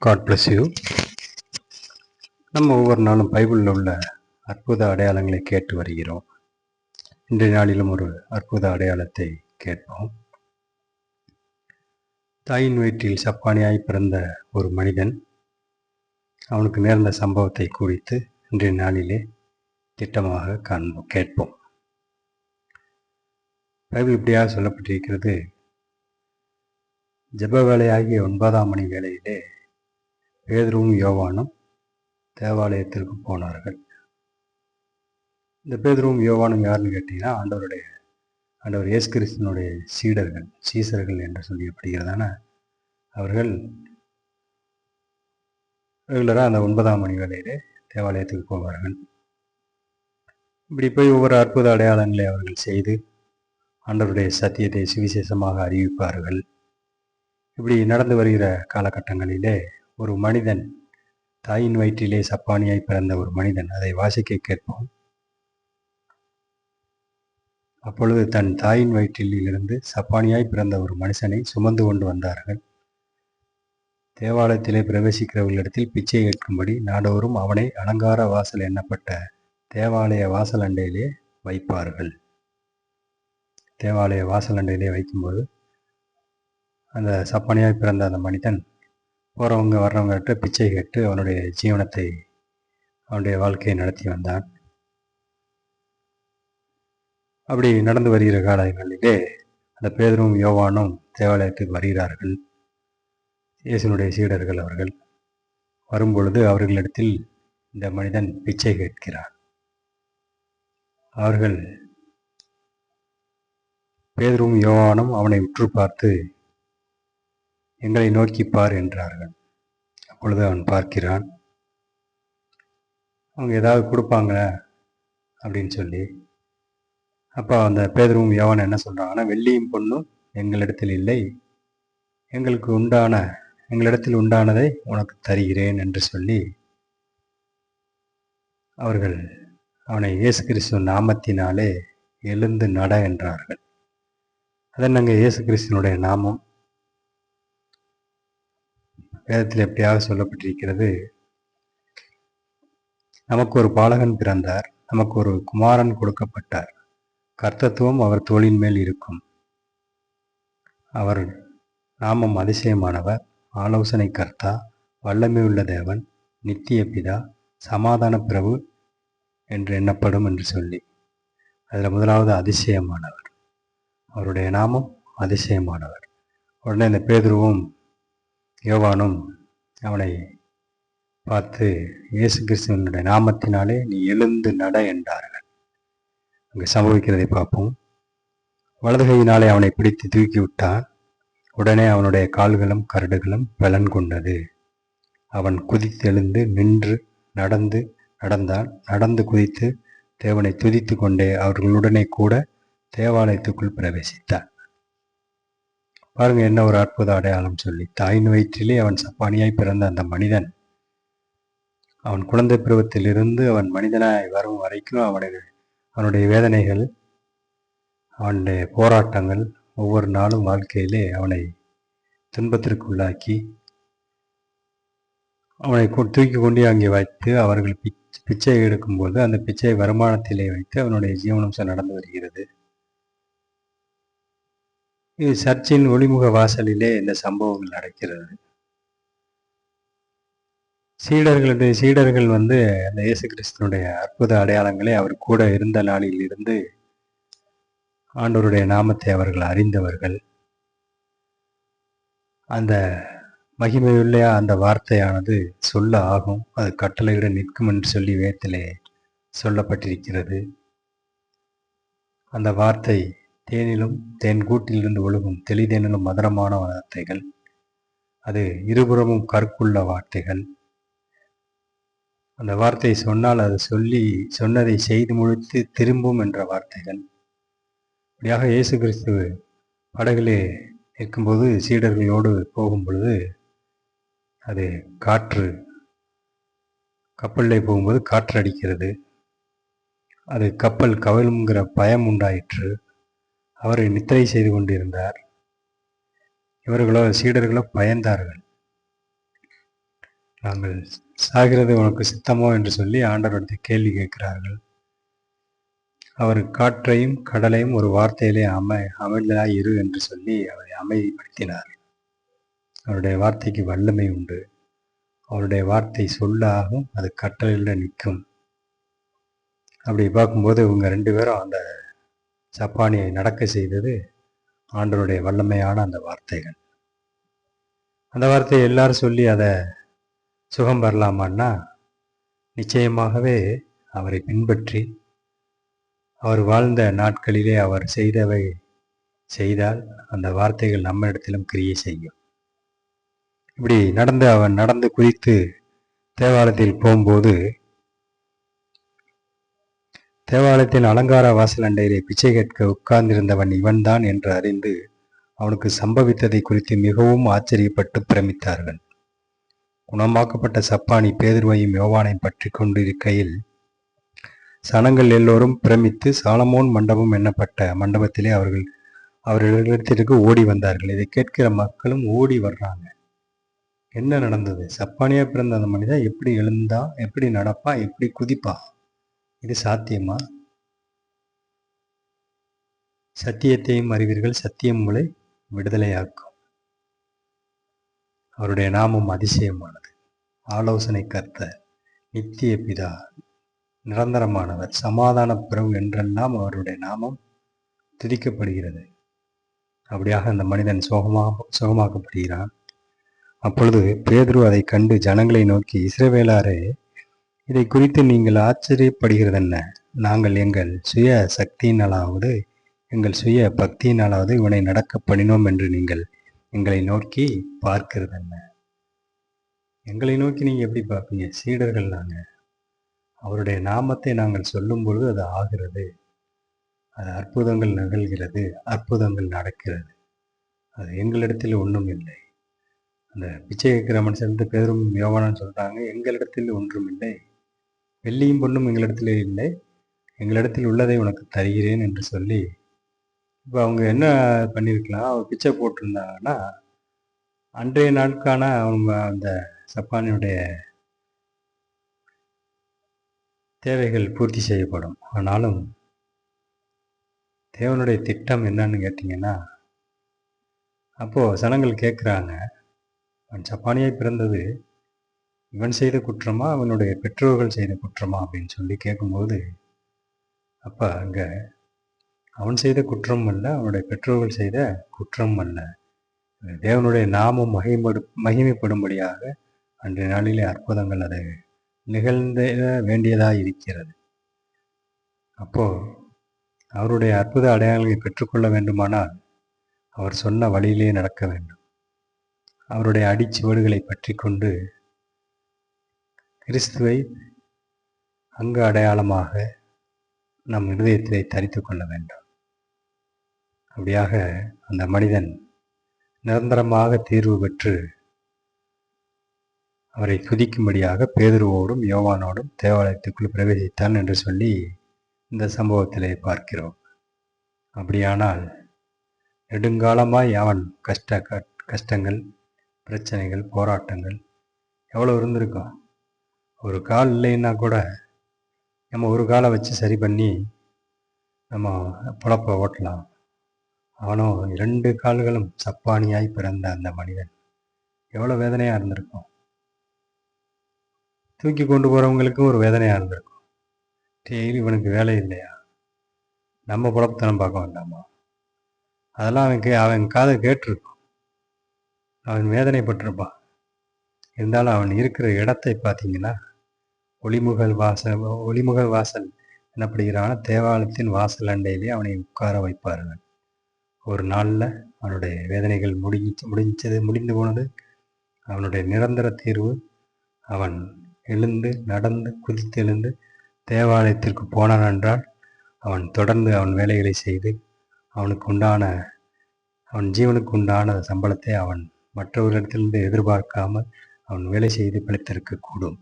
God bless you. நம்ம ஒவ்வொரு நாளும் பைபிளில் உள்ள அற்புத அடையாளங்களை கேட்டு வருகிறோம். இன்றைய நாளிலும் ஒரு அற்புத அடையாளத்தை கேட்போம். தாயின் வயிற்றில் சப்பானியாய் பிறந்த ஒரு மனிதன், அவனுக்கு நேர்ந்த சம்பவத்தை குறித்து இன்றைய நாளிலே திட்டமாக கேட்போம். பைபிள் இப்படியாக சொல்லப்பட்டிருக்கிறது. ஜெப வேலையாகிய 9ஆம் மணி வேளையிலே பேதுருவும் யோவானும் தேவாலயத்திற்கு போனார்கள். இந்த பேதுருவும் யோவானும் யாருன்னு கேட்டீங்கன்னா, ஆண்டவர் இயேசு கிறிஸ்துவினுடைய சீசர்கள் என்று சொல்லப்படுகிறதான அவர்கள் ரெகுலராக அந்த 9ஆம் மணி வேளையிலே தேவாலயத்துக்கு போவார்கள். இப்படி போய் ஒவ்வொரு அற்புத அடையாளங்களை அவர்கள் செய்து ஆண்டவருடைய சத்தியத்தை சுவிசேஷமாக அறிவிப்பார்கள். இப்படி நடந்து வருகிற காலகட்டங்களிலே ஒரு மனிதன், தாயின் வயிற்றிலே சப்பானியாய் பிறந்த ஒரு மனிதன், அதை வாசிக்க கேட்போம். அப்பொழுது தன் தாயின் வயிற்றில் இருந்து சப்பானியாய் பிறந்த ஒரு மனுஷனை சுமந்து கொண்டு வந்தார்கள். தேவாலயத்திலே பிரவேசிக்கிறவர்களிடத்தில் பிச்சை கேட்கும்படி நாடோறும் அவனை அலங்கார வாசல் எண்ணப்பட்ட தேவாலய வாசல் அண்டையிலே வைப்பார்கள். தேவாலய வாசல் அண்டையிலே வைக்கும்போது அந்த சப்பானியாய் பிறந்த அந்த மனிதன் போகிறவங்க வர்றவங்ககிட்ட பிச்சை கேட்டு அவனுடைய வாழ்க்கையை நடத்தி வந்தான். அப்படி நடந்து வருகிற காலங்களிலே அந்த பேதுருவும் யோவானும் தேவாலயத்துக்கு வருகிறார்கள். இயேசுனுடைய சீடர்கள் அவர்கள் வரும்பொழுது அவர்களிடத்தில் இந்த மனிதன் பிச்சை கேட்கிறான். அவர்கள் பேதுருவும் யோவானும் அவனை உற்று பார்த்து, எங்களை நோக்கி பார் என்றார்கள். அப்பொழுது அவன் பார்க்கிறான். அவங்க ஏதாவது கொடுப்பாங்களே அப்படின்னு சொல்லி, அப்போ அந்த பேதுருவும் யோவான் என்ன சொல்கிறாங்கன்னா, வெள்ளியும் பொண்ணும் எங்களிடத்தில் இல்லை, எங்களிடத்தில் உண்டானதை உனக்கு தருகிறேன் என்று சொல்லி அவர்கள் அவனை இயேசு கிறிஸ்துவின் நாமத்தினாலே எழுந்து நட என்றார்கள். அதென்னங்க இயேசு கிறிஸ்துவனுடைய நாமம்? வேதத்தில் எப்படியாக சொல்லப்பட்டிருக்கிறது, நமக்கு ஒரு பாலகன் பிறந்தார், நமக்கு ஒரு குமாரன் கொடுக்கப்பட்டார், கர்த்தத்துவம் அவர் தோளின் மேல் இருக்கும், அவர் நாமம் அதிசயமானவர், ஆலோசனை கர்த்தா, வல்லமை உள்ள தேவன், நித்திய பிதா, சமாதான பிரபு என்று எண்ணப்படும் என்று சொல்லி, அதில் முதலாவது அதிசயமானவர், அவருடைய நாமம் அதிசயமானவர். உடனே இந்த பேதுருவும் யோவானும் அவனை பார்த்து, இயேசு கிறிஸ்துவனுடைய நாமத்தினாலே நீ எழுந்து நட என்றார்கள். அங்கே சம்பவிக்கிறதை பார்ப்போம். வலது கையினாலே அவனை பிடித்து தூக்கி விட்டான். உடனே அவனுடைய கால்களும் கரடுகளும் பலன் கொண்டது. அவன் குதித்தெழுந்து நின்று நடந்து குதித்து தேவனை துதித்து கொண்டே அவர்களுடனே கூட தேவாலயத்துக்குள் பிரவேசித்தான். பாருங்க, என்ன ஒரு அற்புத அடையாளம் சொல்லி. தாயின் வயிற்றிலே அவன் சப்பானியாய் பிறந்த அந்த மனிதன், அவன் குழந்தை பருவத்திலிருந்து அவன் மனிதனாய் வரும் வரைக்கும் அவனுடைய வேதனைகள், அவனுடைய போராட்டங்கள் ஒவ்வொரு நாளும் வாழ்க்கையிலே அவனை துன்பத்திற்குள்ளாக்கி அவனை தூக்கி கொண்டு அங்கே வைத்து அவர்கள் பிச்சை எடுக்கும்போது அந்த பிச்சை வருமானத்திலே வைத்து அவனுடைய ஜீவனம் நடந்து வருகிறது. இது சர்ச்சின் ஒளிமுக வாசலிலே இந்த சம்பவங்கள் நடக்கிறது. சீடர்கள் அந்த இயேசு கிறிஸ்துவனுடைய அற்புத அடையாளங்களை அவர் கூட இருந்த நாளில் இருந்து ஆண்டவருடைய நாமத்தை அவர்கள் அறிந்தவர்கள். அந்த மகிமையுள்ள அந்த வார்த்தையானது சொல்ல ஆகும், அது கட்டளையிட நிற்கும் என்று சொல்லி வேதத்திலே சொல்லப்பட்டிருக்கிறது. அந்த வார்த்தை தேன் கூட்டிலிருந்து ஒழுகும் தெளிதேனிலும் மதுரமான வார்த்தைகள். அது இருபுறமும் கற்குள்ள வார்த்தைகள். அந்த வார்த்தை சொன்னால் அது சொன்னதை செய்து முடித்து திரும்பும் என்ற வார்த்தைகள். இப்படியாக இயேசு கிறிஸ்து படகிலே இருக்கும்போது சீடர்களோடு போகும் பொழுது அது கப்பலில் போகும்போது காற்று அடிக்கிறது. அது கப்பல் கவிழுங்கிற பயம் உண்டாயிற்று. அவர் நித்திரை செய்து கொண்டிருந்தார். சீடர்களோ பயந்தார்கள். நாங்கள் சாகிறது உனக்கு சித்தமோ என்று சொல்லி ஆண்டவரிடத்தில் கேள்வி கேட்கிறார்கள். அவர் காற்றையும் கடலையும் ஒரு வார்த்தையிலே அமைதலாய் இரு என்று சொல்லி அவரை அமைதிப்படுத்தினார். அவருடைய வார்த்தைக்கு வல்லமை உண்டு. அவருடைய வார்த்தை சொல்லாகும், அது கட்டளையில நிற்கும். அப்படி பார்க்கும்போது இவங்க 2 பேரும் அந்த சப்பானியை நடக்க செய்தது ஆண்டவருடைய வல்லமையான அந்த வார்த்தைகள். அந்த வார்த்தையை எல்லாரும் சொல்லி அதை சுகம் பெறலாமான்னா, நிச்சயமாகவே அவரை பின்பற்றி அவர் வாழ்ந்த நாட்களிலே அவர் செய்தவை செய்தால் அந்த வார்த்தைகள் நம்ம இடத்திலும் கிரியை செய்யும். இப்படி அவன் நடந்து குறித்து தேவாலயத்தில் போகும்போது, தேவாலயத்தின் அலங்கார வாசல் அண்டையிலே பிச்சை கேட்க உட்கார்ந்திருந்தவன் இவன்தான் என்று அறிந்து அவனுக்கு சம்பவித்ததை குறித்து மிகவும் ஆச்சரியப்பட்டு பிரமித்தார்கள். குணமாக்கப்பட்ட சப்பானி பேதுருவையும் யோவானையும் பற்றி கொண்டிருக்கையில் சனங்கள் எல்லோரும் பிரமித்து சாலமோன் மண்டபம் என்னப்பட்ட மண்டபத்திலே அவர்களிடத்திற்கு ஓடி வந்தார்கள். இதை கேட்கிற மக்களும் ஓடி வர்றாங்க. என்ன நடந்தது? சப்பானியா பிறந்த அந்த மனிதன் எப்படி எழுந்தா, எப்படி நடப்பா, எப்படி குதிப்பா? இது சாத்தியமா? சத்தியத்தையும் அறிவீர்கள், சத்தியம் உங்களை விடுதலையாக்கும். அவருடைய நாமம் அதிசயமானது, ஆலோசனை கர்த்தர், நித்திய பிதா, நிரந்தரமானவர், சமாதான பிரபு என்றெல்லாம் அவருடைய நாமம் துதிக்கப்படுகிறது. அப்படியாக அந்த மனிதன் சுகமாக்கப்படுகிறான். அப்பொழுது பேதுரு அதை கண்டு ஜனங்களை நோக்கி, இஸ்ரவேலாரே, இதை குறித்து நீங்கள் ஆச்சரியப்படுகிறதென்ன? நாங்கள் எங்கள் சுய சக்தியினாலாவது எங்கள் சுய பக்தியினாலாவது இவனை நடக்க பண்ணினோம் என்று நீங்கள் எங்களை நோக்கி பார்க்கிறது என்ன? எங்களை நோக்கி நீங்கள் எப்படி பார்ப்பீங்க? சீடர்கள் நாங்கள். அவருடைய நாமத்தை நாங்கள் சொல்லும் பொழுது அது ஆகிறது, அது அற்புதங்கள் நிகழ்கிறது, அற்புதங்கள் நடக்கிறது. அது எங்களிடத்தில் ஒன்றும் இல்லை. அந்த பிச்சை கேட்கிற மனுஷன் பேரும் யோவானான்னு சொல்கிறாங்க, எங்களிடத்தில் ஒன்றும் இல்லை, வெள்ளியும் பொண்ணும் எங்களிடத்தில் இல்லை, எங்களிடத்தில் உள்ளதை உனக்கு தருகிறேன் என்று சொல்லி. இப்போ அவங்க என்ன பண்ணியிருக்கலாம்? அவர் பிச்சை போட்டிருந்தாங்கன்னா அன்றைய நாட்கான அவங்க அந்த சப்பானியுடைய தேவைகள் பூர்த்தி செய்யப்படும். ஆனாலும் தேவனுடைய திட்டம் என்னன்னு கேட்டிங்கன்னா, அப்போது சனங்கள் கேட்குறாங்க, அவன் சப்பானியாய் பிறந்தது இவன் செய்த குற்றமா, அவனுடைய பெற்றோர்கள் செய்த குற்றமா அப்படின்னு சொல்லி கேட்கும்போது, அப்போ அங்கே அவன் செய்த குற்றம் அல்ல, அவனுடைய பெற்றோர்கள் செய்த குற்றம் அல்ல, தேவனுடைய நாமம் மகிமைப்படும்படியாக அன்றைய நாளிலே அற்புதங்கள் அதை நிகழ்ந்த வேண்டியதாக இருக்கிறது. அப்போது அவருடைய அற்புத அடையாளங்களை பெற்றுக்கொள்ள வேண்டுமானால் அவர் சொன்ன வழியிலே நடக்க வேண்டும். அவருடைய அடிச்சுவடுகளை பற்றி கொண்டு கிறிஸ்துவை அங்கு அடையாளமாக நம் இருதயத்திலே தரித்து கொள்ள வேண்டும். அப்படியாக அந்த மனிதன் நிரந்தரமாக தீர்வு பெற்று அவரை துதிக்கும்படியாக பேதுருவோடும் யோவானோடும் தேவாலயத்துக்குள் பிரவேசித்தான் என்று சொல்லி இந்த சம்பவத்திலே பார்க்கிறோம். அப்படியானால் நெடுங்காலமாய் அவன் கஷ்டங்கள், பிரச்சனைகள், போராட்டங்கள் எவ்வளோ இருந்திருக்கும். ஒரு கால் இல்லைன்னா கூட நம்ம ஒரு காலை வச்சு சரி பண்ணி நம்ம பொழப்ப ஓட்டலாம். அவனும் 2 கால்களும் சப்பானியாய் பிறந்த அந்த மனிதன் எவ்வளோ வேதனையாக இருந்திருக்கும். தூக்கி கொண்டு போகிறவங்களுக்கும் ஒரு வேதனையாக இருந்திருக்கும். டெய்லி இவனுக்கு வேலை இல்லையா, நம்ம பொழப்புத்தனம் பார்க்க வேண்டாமா? அதெல்லாம் அவன் காதை கேட்டிருக்கும், அவன் வேதனைப்பட்டிருப்பான். இருந்தாலும் அவன் இருக்கிற இடத்தை பார்த்தீங்கன்னா, ஒளிமுகல் வாசல் எனப்படுகிறான தேவாலயத்தின் வாசல் அண்டையிலே அவனை உட்கார வைப்பார்கள். ஒரு நாளில் அவனுடைய வேதனைகள் முடிந்து போனது. அவனுடைய நிரந்தர தீர்வு, அவன் எழுந்து நடந்து குதித்து எழுந்து தேவாலயத்திற்கு போனான் என்றால் அவன் தொடர்ந்து அவன் வேலைகளை செய்து அவன் ஜீவனுக்கு உண்டான சம்பளத்தை அவன் மற்றவர்களிடத்திலிருந்து எதிர்பார்க்காமல் அவன் வேலை செய்து பிழைத்திருக்கக்கூடும்.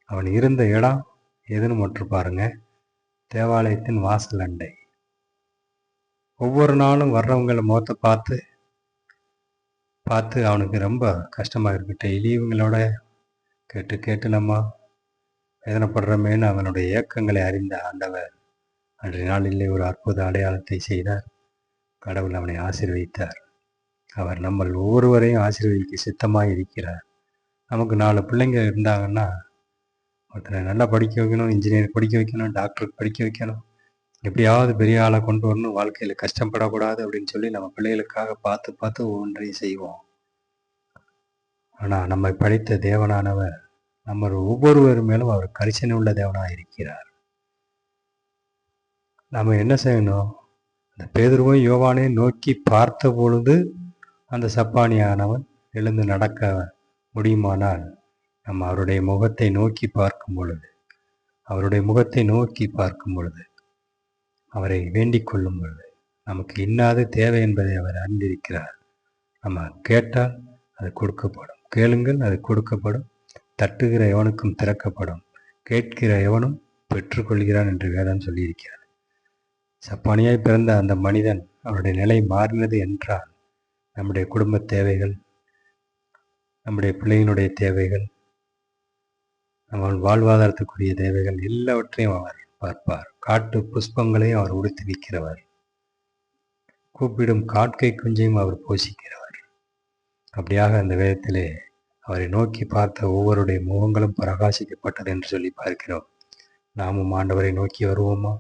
அவன் இருந்த இடம் எதுன்னு மட்டும் பாருங்க, தேவாலயத்தின் வாசல் அண்டை. ஒவ்வொரு நாளும் வர்றவங்களை முகத்தை பார்த்து அவனுக்கு ரொம்ப கஷ்டமாக இருக்கு. டெய்லி இவங்களோட கேட்டு கேட்டு நம்ம வேதனைப்படுறோமேன்னு அவனுடைய ஏக்கங்களை அறிந்த ஆண்டவர் அன்றைய நாளிலே ஒரு அற்புத அடையாளத்தை செய்தார். கடவுள் அவனை ஆசீர்வதித்தார். அவர் நம்ம ஒவ்வொருவரையும் ஆசீர்வதிக்க சித்தமாக இருக்கிறார். நமக்கு 4 பிள்ளைங்க இருந்தாங்கன்னா, ஒருத்தரை நல்லா படிக்க வைக்கணும், இன்ஜினியர் படிக்க வைக்கணும், டாக்டருக்கு படிக்க வைக்கணும், எப்படியாவது பெரிய ஆளை கொண்டு வரணும், வாழ்க்கையில் கஷ்டப்படக்கூடாது அப்படின்னு சொல்லி நம்ம பிள்ளைகளுக்காக பார்த்து பார்த்து ஒவ்வொன்றையும் செய்வோம். ஆனால் நம்மை படைத்த தேவனானவர் நம்ம ஒவ்வொருவர் மேலும் அவர் கரிசனை உள்ள தேவனாக இருக்கிறார். நம்ம என்ன செய்யணும்? அந்த பேதுருவும் யோவானையும் நோக்கி பார்த்த பொழுது அந்த சப்பானியானவன் எழுந்து நடக்க முடியுமானால், நம்ம அவருடைய முகத்தை நோக்கி பார்க்கும் பொழுது, அவரை வேண்டிக் கொள்ளும் பொழுது, நமக்கு இன்னாது தேவை என்பதை அவர் அறிந்திருக்கிறார். நம்ம கேட்டால் அது கொடுக்கப்படும். கேளுங்கள், அது கொடுக்கப்படும். தட்டுகிற எவனுக்கும் திறக்கப்படும், கேட்கிற எவனும் பெற்றுக்கொள்கிறான் என்று வேதம் சொல்லியிருக்கிறார். சப்பானியாய் பிறந்த அந்த மனிதன் அவருடைய நிலை மாறினது என்றால், நம்முடைய குடும்ப தேவைகள், நம்முடைய பிள்ளைகளுடைய தேவைகள், நம்ம வாழ்வாதாரத்துக்குரிய தேவைகள் எல்லாவற்றையும் அவர் பார்ப்பார். காட்டு புஷ்பங்களையும் அவர் உடுத்தி விற்கிறவர். கூப்பிடும் காட்கை குஞ்சையும் அவர் போஷிக்கிறவர். அப்படியாக அந்த வேதத்திலே அவரை நோக்கி பார்த்த ஒவ்வொருடைய முகங்களும் பிரகாசிக்கப்பட்டது என்று சொல்லி பார்க்கிறோம். நாமும் ஆண்டவரை நோக்கி வருவோமா?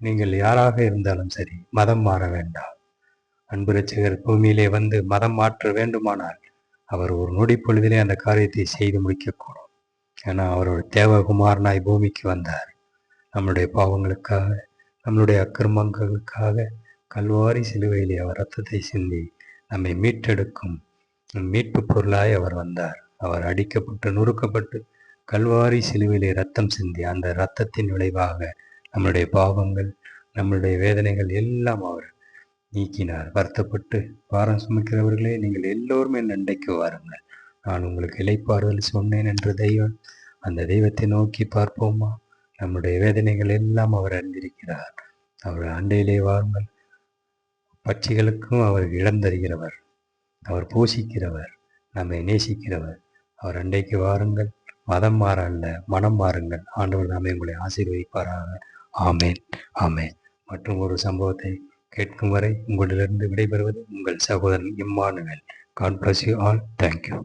நீங்கள் யாராக இருந்தாலும் சரி, மதம் மாற வேண்டாம். அன்பு இரட்சகர் பூமியிலே வந்து மதம் மாற்ற வேண்டுமானால் அவர் ஒரு நொடி பொழுதிலே அந்த காரியத்தை செய்து முடிக்கக்கூடும். ஏன்னா அவரோட தேவகுமாரனாய் பூமிக்கு வந்தார். நம்முடைய பாவங்களுக்காக, நம்மளுடைய அக்கிரமங்களுக்காக கல்வாரி சிலுவையிலே அவர் இரத்தத்தை சிந்தி நம்மை மீட்டெடுக்கும் மீட்பு பொருளாய் அவர் வந்தார். அவர் அடிக்கப்பட்டு நொறுக்கப்பட்டு கல்வாரி சிலுவையிலே இரத்தம் சிந்தி, அந்த இரத்தத்தின் விளைவாக நம்மளுடைய பாவங்கள், நம்மளுடைய வேதனைகள் எல்லாம் அவர் நீக்கினார். வருத்தப்பட்டு பாரம் சுமக்கிறவர்களே, நீங்கள் எல்லோரும் என் அண்டைக்கு வாருங்கள், நான் உங்களுக்கு இளைப்பாறுதல் சொன்னேன் என்று தெய்வம். அந்த தெய்வத்தை நோக்கி பார்ப்போமா? நம்முடைய வேதனைகள் எல்லாம் அவர் அறிந்திருக்கிறார். அவர் அண்டையிலே வாருங்கள். பட்சிகளுக்கும் அவர் இழந்தருகிறவர், அவர் போஷிக்கிறவர், நம்மை நேசிக்கிறவர். அவர் அண்டைக்கு வாருங்கள். மதம் மாற அல்ல, மனம் மாறுங்கள். ஆண்டவர் நாமே உங்களை ஆசீர்வதிப்பாராக. ஆமேன், ஆமேன். மற்றும் ஒரு சம்பவத்தை கேட்கும் வரை உங்களிலிருந்து விடைபெறுவது உங்கள் சகோதரன் Emmanuel. God bless you all. Thank you.